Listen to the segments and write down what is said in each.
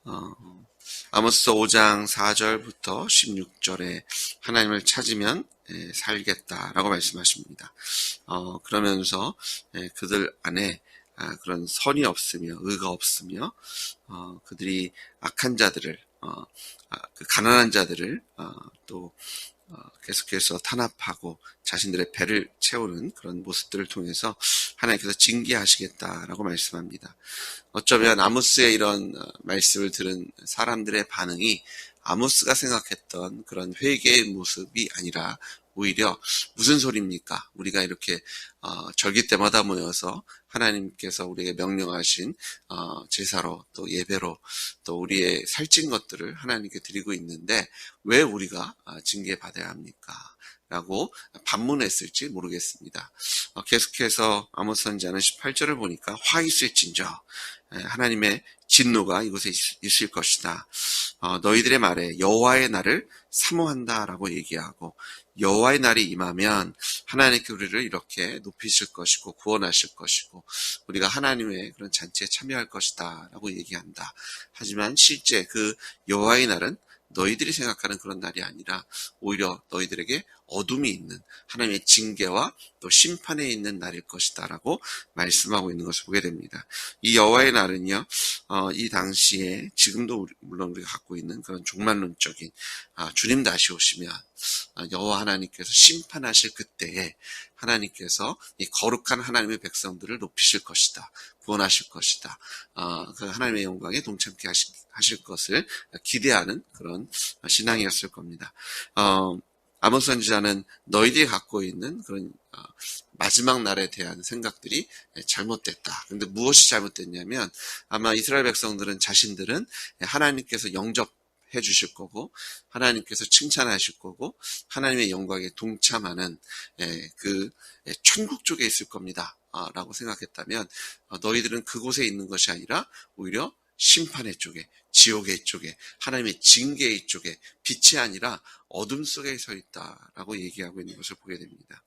어, 아모스 5장 4절부터 16절에 하나님을 찾으면 살겠다라고 말씀하십니다. 그러면서 그들 안에 그런 선이 없으며 의가 없으며 그들이 악한 자들을 그 가난한 자들을 또 계속해서 탄압하고 자신들의 배를 채우는 그런 모습들을 통해서 하나님께서 징계하시겠다라고 말씀합니다. 어쩌면 아모스의 이런 말씀을 들은 사람들의 반응이 아모스가 생각했던 그런 회개의 모습이 아니라 오히려 무슨 소리입니까? 우리가 이렇게 절기 때마다 모여서 하나님께서 우리에게 명령하신 제사로 또 예배로 또 우리의 살찐 것들을 하나님께 드리고 있는데 왜 우리가 징계받아야 합니까? 라고 반문했을지 모르겠습니다. 계속해서 아모스 선지자는 18절을 보니까 화 있을진저 하나님의 진노가 이곳에 있을 것이다. 너희들의 말에 여호와의 날을 사모한다라고 얘기하고 여호와의 날이 임하면 하나님께 우리를 이렇게 높이실 것이고 구원하실 것이고 우리가 하나님의 그런 잔치에 참여할 것이다 라고 얘기한다. 하지만 실제 그 여호와의 날은 너희들이 생각하는 그런 날이 아니라 오히려 너희들에게 어둠이 있는 하나님의 징계와 또 심판에 있는 날일 것이다 라고 말씀하고 있는 것을 보게 됩니다. 이 여호와의 날은요, 이 당시에 지금도 물론 우리가 갖고 있는 그런 종말론적인 주님 다시 오시면 여호와 하나님께서 심판하실 그때에 하나님께서 이 거룩한 하나님의 백성들을 높이실 것이다. 구원하실 것이다. 그 하나님의 영광에 동참케 하실 것을 기대하는 그런 신앙이었을 겁니다. 아모스 선지자는 너희들이 갖고 있는 그런 마지막 날에 대한 생각들이 잘못됐다. 근데 무엇이 잘못됐냐면 아마 이스라엘 백성들은 자신들은 하나님께서 영접해 주실 거고 하나님께서 칭찬하실 거고 하나님의 영광에 동참하는 그 천국 쪽에 있을 겁니다. 라고 생각했다면 너희들은 그곳에 있는 것이 아니라 오히려 심판의 쪽에, 지옥의 쪽에, 하나님의 징계의 쪽에 빛이 아니라 어둠 속에 서 있다라고 얘기하고 있는 것을 보게 됩니다.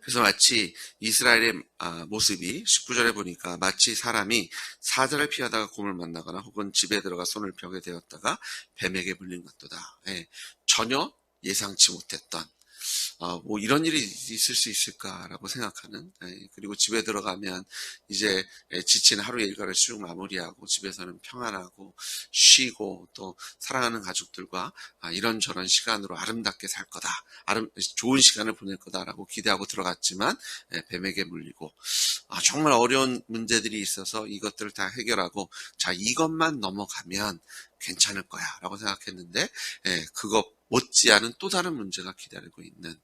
그래서 마치 이스라엘의 모습이 19절에 보니까 마치 사람이 사자를 피하다가 곰을 만나거나 혹은 집에 들어가 손을 벽에 대었다가 뱀에게 물린 것도다. 전혀 예상치 못했던 뭐 이런 일이 있을 수 있을까라고 생각하는, 그리고 집에 들어가면 이제 지친 하루 일과를 쭉 마무리하고 집에서는 평안하고 쉬고 또 사랑하는 가족들과 이런저런 시간으로 아름답게 살 거다, 좋은 시간을 보낼 거다라고 기대하고 들어갔지만 뱀에게 물리고 정말 어려운 문제들이 있어서 이것들을 다 해결하고 자 이것만 넘어가면 괜찮을 거야 라고 생각했는데 그것 못지않은 또 다른 문제가 기다리고 있는,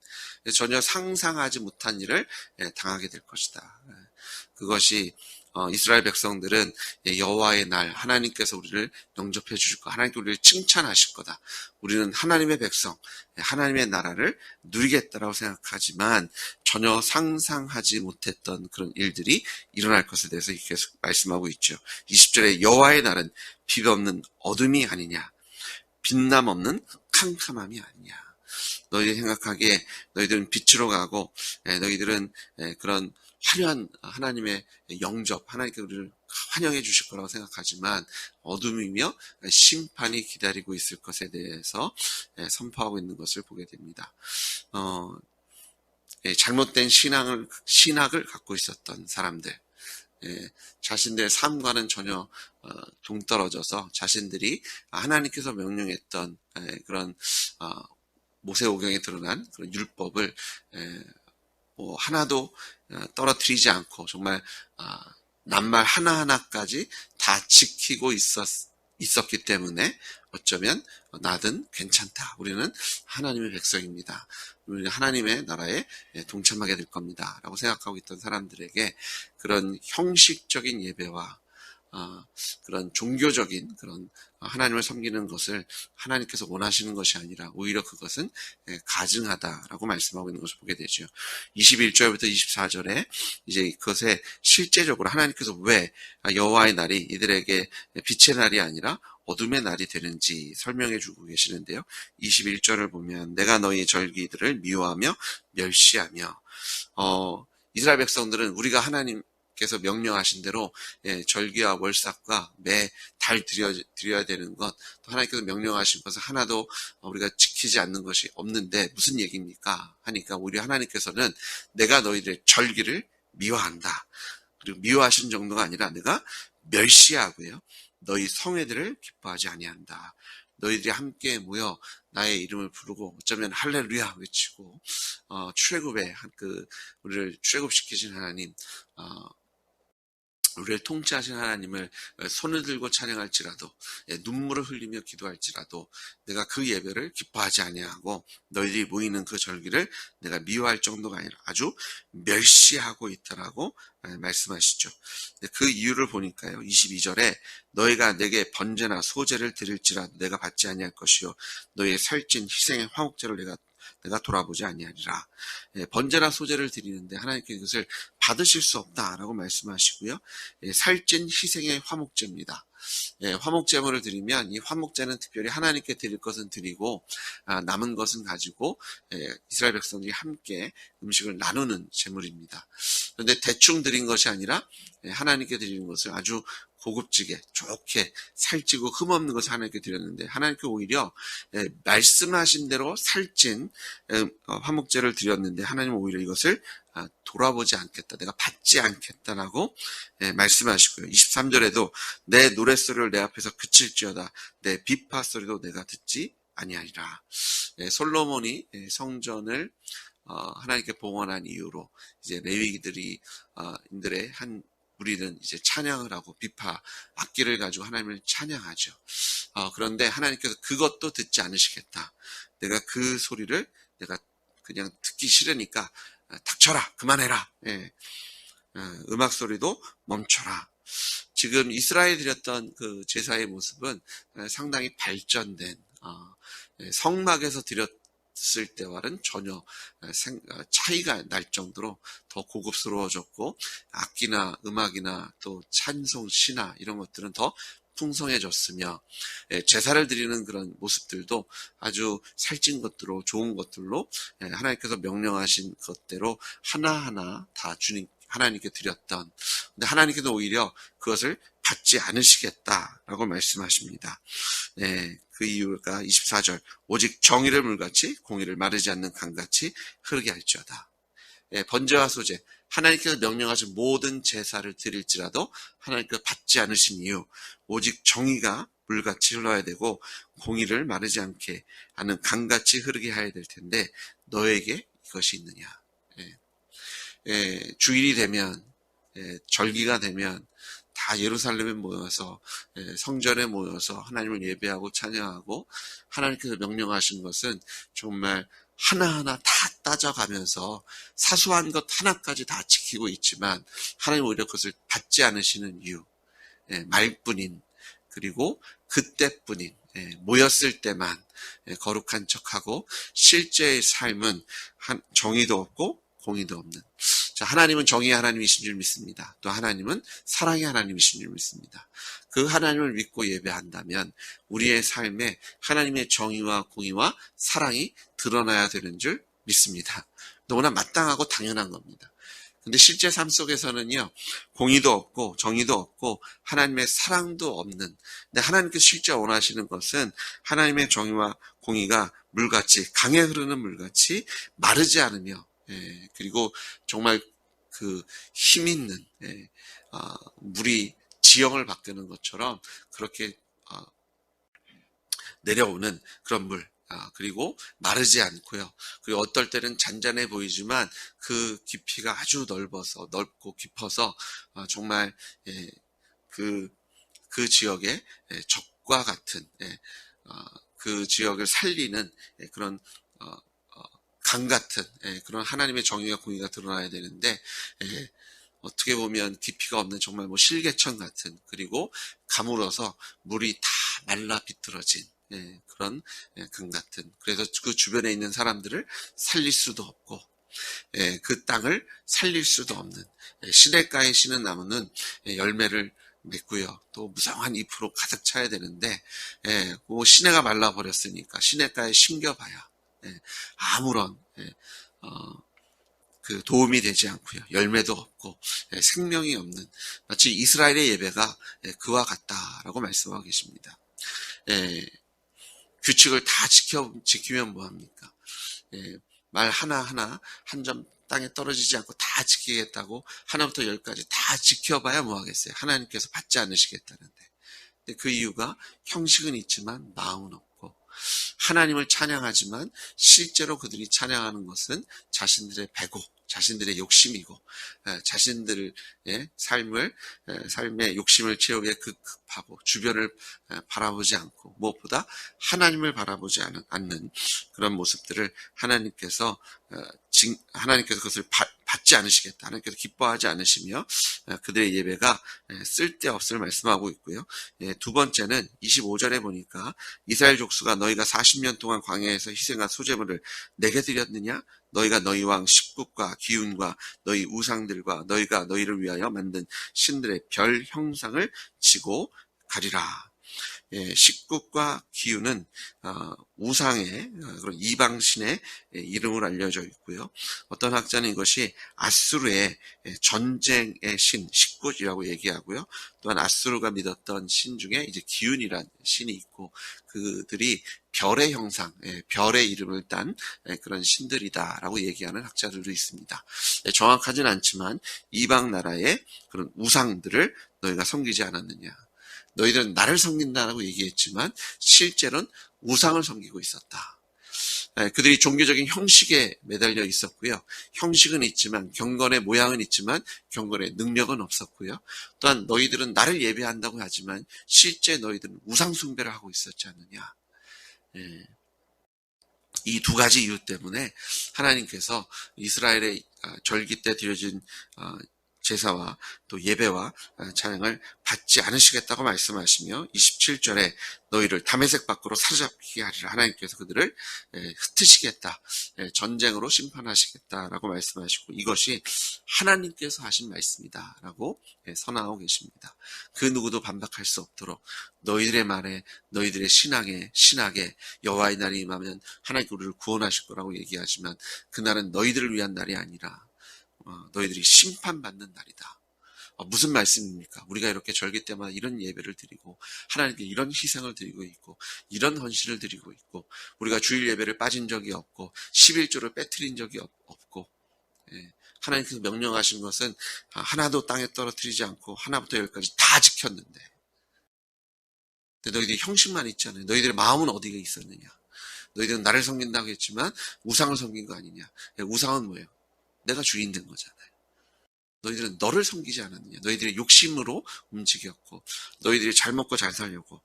전혀 상상하지 못한 일을 당하게 될 것이다. 그것이 이스라엘 백성들은 여호와의 날, 하나님께서 우리를 영접해 주실 거, 하나님께 우리를 칭찬하실 거다. 우리는 하나님의 백성, 하나님의 나라를 누리겠다라고 생각하지만 전혀 상상하지 못했던 그런 일들이 일어날 것에 대해서 계속 말씀하고 있죠. 20절에 여호와의 날은 빛 없는 어둠이 아니냐, 빛남 없는 캄캄함이 아니냐. 너희들이 생각하기에 너희들은 빛으로 가고 너희들은 그런 화려한 하나님의 영접, 하나님께 우리를 환영해 주실 거라고 생각하지만 어둠이며 심판이 기다리고 있을 것에 대해서 선포하고 있는 것을 보게 됩니다. 잘못된 신학을 갖고 있었던 사람들, 자신들의 삶과는 전혀 동떨어져서 자신들이 하나님께서 명령했던 그런 모세오경에 드러난 그런 율법을 뭐 하나도 떨어뜨리지 않고 정말 낱말 하나하나까지 다 지키고 있었기 때문에 어쩌면 나든 괜찮다. 우리는 하나님의 백성입니다. 우리는 하나님의 나라에 동참하게 될 겁니다. 라고 생각하고 있던 사람들에게 그런 형식적인 예배와 그런 종교적인 그런 하나님을 섬기는 것을 하나님께서 원하시는 것이 아니라 오히려 그것은 가증하다라고 말씀하고 있는 것을 보게 되죠. 21절부터 24절에 이제 그것에 실제적으로 하나님께서 왜 여호와의 날이 이들에게 빛의 날이 아니라 어둠의 날이 되는지 설명해 주고 계시는데요. 21절을 보면 내가 너희 절기들을 미워하며 멸시하며 이스라엘 백성들은 우리가 하나님 께서 명령하신 대로 절기와 월삭과 매 달 드려야 되는 것, 또 하나님께서 명령하신 것을 하나도 우리가 지키지 않는 것이 없는데 무슨 얘기입니까? 하니까 오히려 하나님께서는 내가 너희들의 절기를 미워한다. 그리고 미워하시는 정도가 아니라 내가 멸시하고요. 너희 성회들을 기뻐하지 아니한다. 너희들이 함께 모여 나의 이름을 부르고 어쩌면 할렐루야 외치고 출애굽에 우리를 출애굽시키신 하나님, 우리를 통치하신 하나님을 손을 들고 찬양할지라도 눈물을 흘리며 기도할지라도 내가 그 예배를 기뻐하지 아니하고 너희들이 모이는 그 절기를 내가 미워할 정도가 아니라 아주 멸시하고 있다라고 말씀하시죠. 그 이유를 보니까요, 22절에 너희가 내게 번제나 소제를 드릴지라도 내가 받지 아니할 것이요 너희의 살찐 희생의 화목제를 내가 돌아보지 아니하리라. 번제나 소제를 드리는데 하나님께 이것을 받으실 수 없다라고 말씀하시고요. 살찐 희생의 화목제입니다. 화목제물을 드리면 이 화목제는 특별히 하나님께 드릴 것은 드리고 남은 것은 가지고 이스라엘 백성들이 함께 음식을 나누는 제물입니다. 그런데 대충 드린 것이 아니라 하나님께 드리는 것을 아주 고급지게 좋게 살찌고 흠없는 것을 하나님께 드렸는데 하나님께 오히려 말씀하신 대로 살찐 화목제를 드렸는데 하나님은 오히려 이것을 돌아보지 않겠다. 내가 받지 않겠다라고 말씀하시고요. 23절에도 내 노랫소리를 내 앞에서 그칠지어다. 내 비파 소리도 내가 듣지 아니하리라. 솔로몬이 성전을 하나님께 봉헌한 이유로 이제 레위기들이 인들의 한 우리는 이제 찬양을 하고 비파 악기를 가지고 하나님을 찬양하죠. 그런데 하나님께서 그것도 듣지 않으시겠다. 내가 그 소리를 내가 그냥 듣기 싫으니까 닥쳐라, 그만해라. 음악 소리도 멈춰라. 지금 이스라엘 드렸던 그 제사의 모습은 상당히 발전된 성막에서 드렸을 때와는 전혀 차이가 날 정도로 더 고급스러워졌고 악기나 음악이나 또 찬송, 시나 이런 것들은 더 풍성해졌으며 제사를 드리는 그런 모습들도 아주 살찐 것들로 좋은 것들로 하나님께서 명령하신 것대로 하나하나 다 주님 하나님께 드렸던, 근데 하나님께서 오히려 그것을 받지 않으시겠다라고 말씀하십니다. 그 이유가 24절 오직 정의를 물같이 공의를 마르지 않는 강같이 흐르게 할지어다. 번제와 소제, 하나님께서 명령하신 모든 제사를 드릴지라도 하나님께서 받지 않으신 이유, 오직 정의가 물같이 흘러야 되고 공의를 마르지 않게 하는 강같이 흐르게 해야 될 텐데 너에게 이것이 있느냐. 주일이 되면 절기가 되면 다 예루살렘에 모여서 성전에 모여서 하나님을 예배하고 찬양하고 하나님께서 명령하신 것은 정말 하나하나 다 따져가면서 사소한 것 하나까지 다 지키고 있지만 하나님 오히려 그것을 받지 않으시는 이유, 말뿐인, 그리고 그때뿐인, 모였을 때만 거룩한 척하고 실제의 삶은 정의도 없고 공의도 없는. 자, 하나님은 정의의 하나님이신 줄 믿습니다. 또 하나님은 사랑의 하나님이신 줄 믿습니다. 그 하나님을 믿고 예배한다면 우리의 삶에 하나님의 정의와 공의와 사랑이 드러나야 되는 줄 믿습니다. 너무나 마땅하고 당연한 겁니다. 근데 실제 삶 속에서는요, 공의도 없고 정의도 없고 하나님의 사랑도 없는, 근데 하나님께서 실제 원하시는 것은 하나님의 정의와 공의가 물같이, 강에 흐르는 물같이 마르지 않으며, 그리고 정말 그 힘 있는 물이 지형을 바꾸는 것처럼 그렇게 내려오는 그런 물, 그리고 마르지 않고요. 그리고 어떨 때는 잔잔해 보이지만 그 깊이가 아주 넓고 깊어서 정말 그 지역의 적과 같은 그 지역을 살리는 그런 강 같은 그런 하나님의 정의와 공의가 드러나야 되는데 어떻게 보면 깊이가 없는 정말 뭐 실개천 같은, 그리고 가물어서 물이 다 말라 비틀어진 그런 강 같은, 그래서 그 주변에 있는 사람들을 살릴 수도 없고 그 땅을 살릴 수도 없는, 시냇가에 심은 나무는 열매를 맺고요, 또 무성한 잎으로 가득 차야 되는데 그 시내가 말라버렸으니까 시냇가에 심겨봐야 아무런 그 도움이 되지 않고요. 열매도 없고 생명이 없는 마치 이스라엘의 예배가 그와 같다라고 말씀하고 계십니다. 규칙을 다 지키면 뭐합니까? 말 하나하나 한 점 땅에 떨어지지 않고 다 지키겠다고 하나부터 열까지 다 지켜봐야 뭐하겠어요? 하나님께서 받지 않으시겠다는데. 근데 그 이유가 형식은 있지만 마음은 없고, 하나님을 찬양하지만 실제로 그들이 찬양하는 것은 자신들의 배고, 자신들의 욕심이고, 자신들의 삶의 욕심을 채우기에 급급하고, 주변을 바라보지 않고, 무엇보다 하나님을 바라보지 않는 그런 모습들을 하나님께서 그것을 받지 않으시겠다. 하나님께서 기뻐하지 않으시며 그들의 예배가 쓸데없음을 말씀하고 있고요. 두 번째는 25절에 보니까 이스라엘 족수가 너희가 40년 동안 광야에서 희생한 소제물을 내게 드렸느냐? 너희가 너희 왕 식국과 기운과 너희 우상들과 너희가 너희를 위하여 만든 신들의 별 형상을 지고 가리라. 식국과 기운은 우상의 그런 이방신의 이름으로 알려져 있고요. 어떤 학자는 이것이 아수르의 전쟁의 신, 식국이라고 얘기하고요. 또한 아수르가 믿었던 신 중에 이제 기운이라는 신이 있고, 그들이 별의 형상, 별의 이름을 딴 그런 신들이다라고 얘기하는 학자들도 있습니다. 정확하진 않지만 이방 나라의 그런 우상들을 너희가 섬기지 않았느냐. 너희들은 나를 섬긴다라고 얘기했지만 실제로는 우상을 섬기고 있었다. 그들이 종교적인 형식에 매달려 있었고요. 형식은 있지만, 경건의 모양은 있지만 경건의 능력은 없었고요. 또한 너희들은 나를 예배한다고 하지만 실제 너희들은 우상 숭배를 하고 있었지 않느냐. 이 두 가지 이유 때문에 하나님께서 이스라엘의 절기 때 드려진 제사와 또 예배와 찬양을 받지 않으시겠다고 말씀하시며, 27절에 너희를 다메섹 밖으로 사로잡히게 하리라. 하나님께서 그들을 흩으시겠다, 전쟁으로 심판하시겠다라고 말씀하시고, 이것이 하나님께서 하신 말씀이다라고 선언하고 계십니다. 그 누구도 반박할 수 없도록 너희들의 말에, 너희들의 신학에 여호와의 날이 임하면 하나님께 우리를 구원하실 거라고 얘기하지만, 그날은 너희들을 위한 날이 아니라 너희들이 심판받는 날이다. 무슨 말씀입니까? 우리가 이렇게 절기 때마다 이런 예배를 드리고 하나님께 이런 희생을 드리고 있고 이런 헌신을 드리고 있고, 우리가 주일 예배를 빠진 적이 없고 11조를 빼뜨린 적이 없고, 하나님께서 명령하신 것은 하나도 땅에 떨어뜨리지 않고 하나부터 열까지 다 지켰는데, 근데 너희들이 형식만 있잖아요. 너희들의 마음은 어디에 있었느냐? 너희들은 나를 섬긴다고 했지만 우상을 섬긴 거 아니냐? 우상은 뭐예요? 내가 주인 된 거잖아요. 너희들은 너를 섬기지 않았느냐. 너희들의 욕심으로 움직였고, 너희들이 잘 먹고 잘 살려고,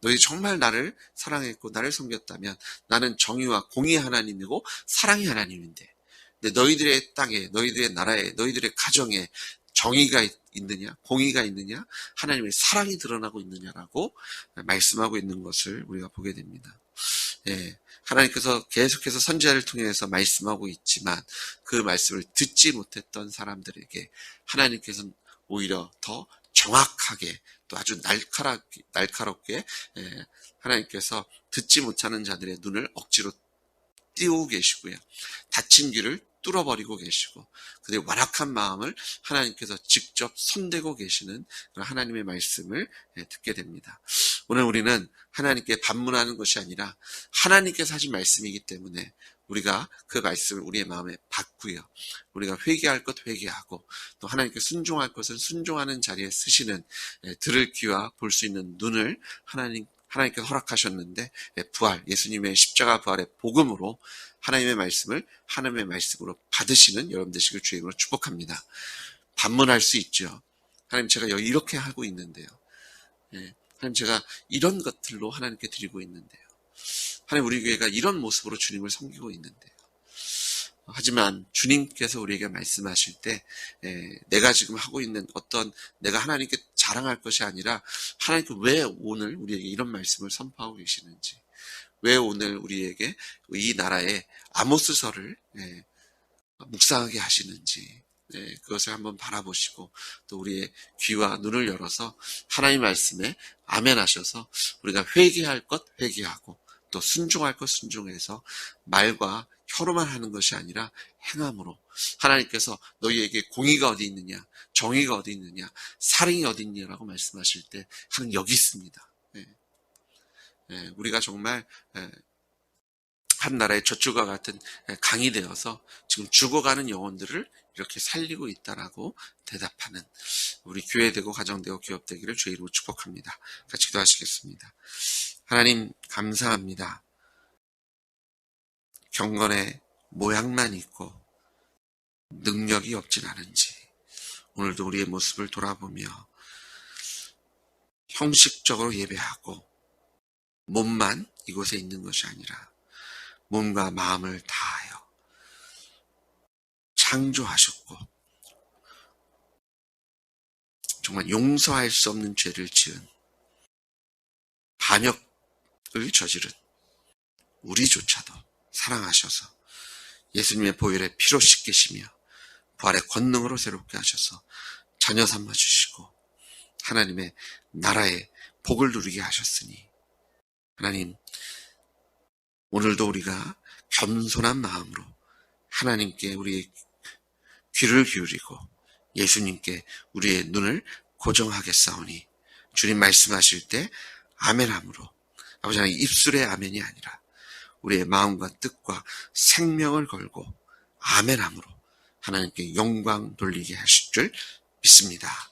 너희들이 정말 나를 사랑했고 나를 섬겼다면 나는 정의와 공의의 하나님이고 사랑의 하나님인데, 근데 너희들의 땅에, 너희들의 나라에, 너희들의 가정에 정의가 있느냐, 공의가 있느냐, 하나님의 사랑이 드러나고 있느냐라고 말씀하고 있는 것을 우리가 보게 됩니다. 하나님께서 계속해서 선지자를 통해서 말씀하고 있지만 그 말씀을 듣지 못했던 사람들에게 하나님께서는 오히려 더 정확하게, 또 아주 날카롭게 하나님께서 듣지 못하는 자들의 눈을 억지로 띄우고 계시고요. 닫힌 귀를 뚫어버리고 계시고, 그들의 완악한 마음을 하나님께서 직접 손대고 계시는 그런 하나님의 말씀을 듣게 됩니다. 오늘 우리는 하나님께 반문하는 것이 아니라 하나님께서 하신 말씀이기 때문에 우리가 그 말씀을 우리의 마음에 받고요. 우리가 회개할 것 회개하고, 또 하나님께 순종할 것은 순종하는 자리에 쓰시는 들을 귀와 볼 수 있는 눈을 하나님께서 허락하셨는데, 부활, 예수님의 십자가 부활의 복음으로 하나님의 말씀을 하나님의 말씀으로 받으시는 여러분 되시길 주의 이름으로 축복합니다. 반문할 수 있죠. 하나님, 제가 여기 이렇게 하고 있는데요. 하나님, 제가 이런 것들로 하나님께 드리고 있는데요. 하나님, 우리 교회가 이런 모습으로 주님을 섬기고 있는데요. 하지만 주님께서 우리에게 말씀하실 때 내가 지금 하고 있는 어떤, 내가 하나님께 자랑할 것이 아니라 하나님께 왜 오늘 우리에게 이런 말씀을 선포하고 계시는지, 왜 오늘 우리에게 이 나라의 아모스서를 묵상하게 하시는지, 그것을 한번 바라보시고 또 우리의 귀와 눈을 열어서 하나님 말씀에 아멘 하셔서 우리가 회개할 것 회개하고 또 순종할 것 순종해서 말과 혀로만 하는 것이 아니라 행함으로. 하나님께서 너희에게 공의가 어디 있느냐, 정의가 어디 있느냐, 사랑이 어디 있느냐라고 말씀하실 때 항상 여기 있습니다. 우리가 정말 한 나라의 젖줄과 같은 강이 되어서 지금 죽어가는 영혼들을 이렇게 살리고 있다라고 대답하는 우리 교회되고 가정되고 기업되기를 주의 이름으로 축복합니다. 같이 기도하시겠습니다. 하나님 감사합니다. 경건의 모양만 있고 능력이 없진 않은지 오늘도 우리의 모습을 돌아보며 형식적으로 예배하고 몸만 이곳에 있는 것이 아니라 몸과 마음을 다하여 창조하셨고 정말 용서할 수 없는 죄를 지은 반역을 저지른 우리조차도 사랑하셔서 예수님의 보혈의 피로 씻기시며 부활의 권능으로 새롭게 하셔서 자녀 삼아주시고 하나님의 나라의 복을 누리게 하셨으니 하나님 오늘도 우리가 겸손한 마음으로 하나님께 우리의 귀를 기울이고 예수님께 우리의 눈을 고정하겠사오니 주님 말씀하실 때 아멘함으로 아버지 하나님 입술의 아멘이 아니라 우리의 마음과 뜻과 생명을 걸고 아멘함으로 하나님께 영광 돌리게 하실 줄 믿습니다.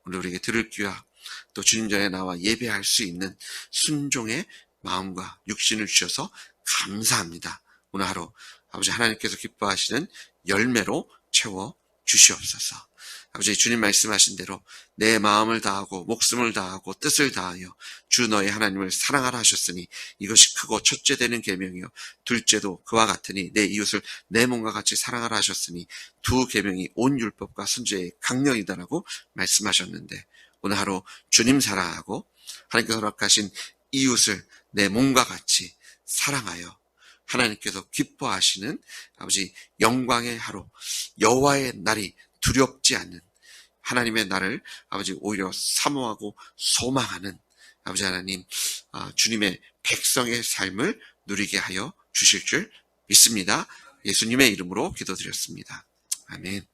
오늘 우리에게 들을 귀와 또 주님 전에 나와 예배할 수 있는 순종의 마음과 육신을 주셔서 감사합니다. 오늘 하루 아버지 하나님께서 기뻐하시는 열매로 채워 주시옵소서. 아버지 주님 말씀하신 대로 내 마음을 다하고 목숨을 다하고 뜻을 다하여 주 너의 하나님을 사랑하라 하셨으니 이것이 크고 첫째 되는 계명이요 둘째도 그와 같으니 내 이웃을 내 몸과 같이 사랑하라 하셨으니 두 계명이 온 율법과 순죄의 강령이다라고 말씀하셨는데 오늘 하루 주님 사랑하고 하나님께서 허락하신 이웃을 내 몸과 같이 사랑하여 하나님께서 기뻐하시는 아버지 영광의 하루 여호와의 날이 두렵지 않는 하나님의 날을 아버지 오히려 사모하고 소망하는 아버지 하나님 주님의 백성의 삶을 누리게 하여 주실 줄 믿습니다. 예수님의 이름으로 기도드렸습니다. 아멘.